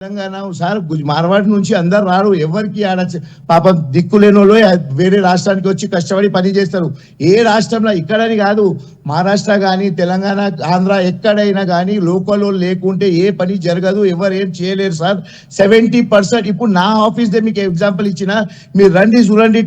Telangana sir Marwadi నుంచి అందరు రారు, ఎవరికి ఆడ పాపం దిక్కులేని వాళ్ళు వేరే రాష్ట్రానికి వచ్చి కష్టపడి పని చేస్తారు. ఏ రాష్ట్రంలో ఇక్కడని కాదు, మహారాష్ట్ర కానీ తెలంగాణ ఆంధ్ర ఎక్కడైనా కానీ లోకల్ లేకుంటే ఏ పని జరగదు, ఎవరు ఏం చేయలేరు సార్. 70% ఇప్పుడు నా ఆఫీస్ దే మీకు ఎగ్జాంపుల్ ఇచ్చిన, మీరు రండి చూడండి,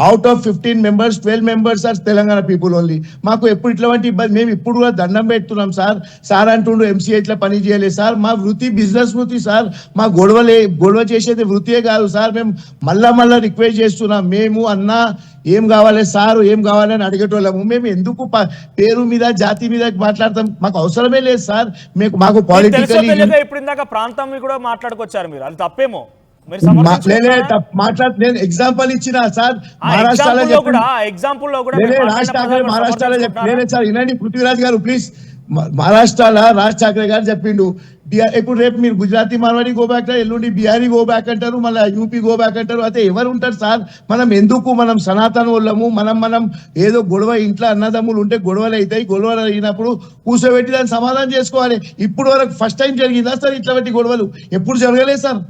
out of 15 members 12 members are Telangana people only. మాకు ఎప్పుడు ఇట్లాంటి ఇబ్బంది, మేము ఇప్పుడు కూడా దండం పెడుతున్నాం సార్. సార్ అంటుండు ఎంసీఏ ఇట్లా పని చేయలేదు సార్, మా వృత్తి బిజినెస్ వృత్తి సార్, మా గొడవ చేసేది వృత్తియే కాదు సార్. మేము మళ్ళా రిక్వెస్ట్ చేస్తున్నాం, మేము అన్నా ఏం కావాలి సార్, ఏం కావాలని అడిగేటోళ్ళము. మేము ఎందుకు పేరు మీద జాతి మీద మాట్లాడతాం, మాకు అవసరమే లేదు సార్. మాకు పొలిటికల్ ఇప్పుడు ఇందాక ప్రాంతం కూడా మాట్లాడుకొచ్చారు మీరు, అది తప్పేమో. నేను ఎగ్జాంపుల్ ఇచ్చిన సార్, మహారాష్ట్రలో మహారాష్ట్రలో చెప్పలేదు సార్. వినండి పృథ్వీరాజ్ గారు ప్లీజ్. మహారాష్ట్రలో రాజ్ ఠాక్రే గారు చెప్పిండు, ఇప్పుడు రేపు మీరు గుజరాతీ మార్వాడి గో బ్యాక్, ఎల్లుండి బిహారీ గో బ్యాక్ అంటారు, మళ్ళీ యూపీ గో బ్యాక్ అంటారు. అయితే ఎవరు ఉంటారు సార్? మనం ఎందుకు, మనం సనాతన వాళ్ళము, మనం ఏదో గొడవ ఇంట్లో అన్నదమ్ములు ఉంటే గొడవలు అవుతాయి, గొడవలు అయినప్పుడు కూర్చోబెట్టి దాన్ని సమాధానం చేసుకోవాలి. ఇప్పుడు వరకు ఫస్ట్ టైం జరిగిందా సార్ ఇట్లాంటి గొడవలు? ఎప్పుడు జరగలేదు సార్.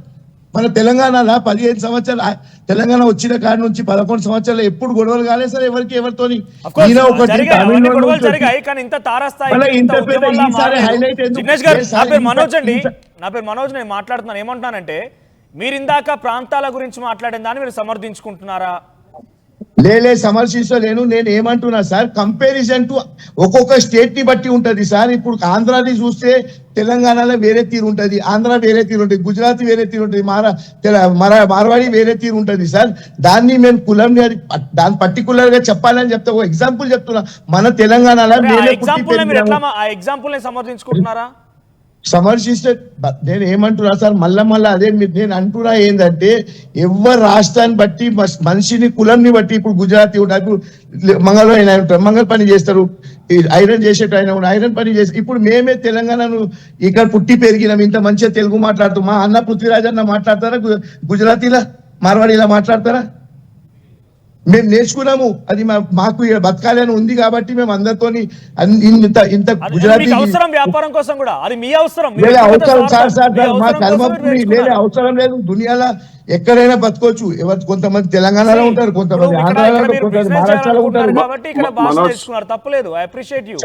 మన తెలంగాణలో 15 సంవత్సరాలు, తెలంగాణ వచ్చిన కాడి నుంచి 11 సంవత్సరాలు ఎప్పుడు గొడవలు కాలేదు సార్ ఎవరికి ఎవరితోని. నా పేరు మనోజ్, నేను మాట్లాడుతున్నాను. ఏమంటున్నానంటే, మీరు ఇందాక ప్రాంతాల గురించి మాట్లాడిన దాన్ని మీరు సమర్థించుకుంటున్నారా? సమర్శించలేను. నేను ఏమంటున్నా సార్, కంపారిజన్ టు ఒక్కొక్క స్టేట్ ని బట్టి ఉంటది సార్. ఇప్పుడు ఆంధ్రాని చూస్తే తెలంగాణలో వేరే తీరు ఉంటది, ఆంధ్ర వేరే తీరు ఉంటుంది, గుజరాత్ వేరే తీరు ఉంటుంది, మార్వాడి వేరే తీరు ఉంటుంది సార్. దాన్ని మేము కులం దాని పర్టికులర్ గా చెప్పాలని చెప్తా. ఒక ఎగ్జాంపుల్ చెప్తున్నా, మన తెలంగాణలో సమర్థించుకుంటున్నారా? సమర్శిస్తే నేను ఏమంటున్నా సార్, మళ్ళా అదే నేను అంటున్నా ఏంటంటే, ఎవరు రాష్ట్రాన్ని బట్టి మనిషిని కులంని బట్టి, ఇప్పుడు గుజరాతీ ఉంటారు, మంగళ పని చేస్తారు, ఐరన్ చేసేట ఆయన ఐరన్ పని చేస్తారు. ఇప్పుడు మేమే తెలంగాణను ఇక్కడ పుట్టి పెరిగినాం, ఇంత మంచిగా తెలుగు మాట్లాడుతాం. మా అన్న పృథ్వీరాజ్ అన్న మాట్లాడతారా గుజరాతీలా, మార్వాడీలా మాట్లాడతారా? మేము నేర్చుకున్నాము, అది మాకు బతకాలని ఉంది కాబట్టి మేము అందరితో ఇంత గుజరాతీ వ్యాపారం కోసం కూడా అది మీ అవసరం మా కర్మపురి అవసరం లేదు. దునియాలో ఎక్కడైనా బతకొచ్చు. కొంతమంది తెలంగాణలో ఉంటారు, కొంతమంది ఆంధ్రాలో, కొంతమంది మహారాష్ట్రలో ఉంటారు. కాబట్టి ఇక్కడ భాష నేర్చుకున్నారు, తప్పలేదు. I appreciate you.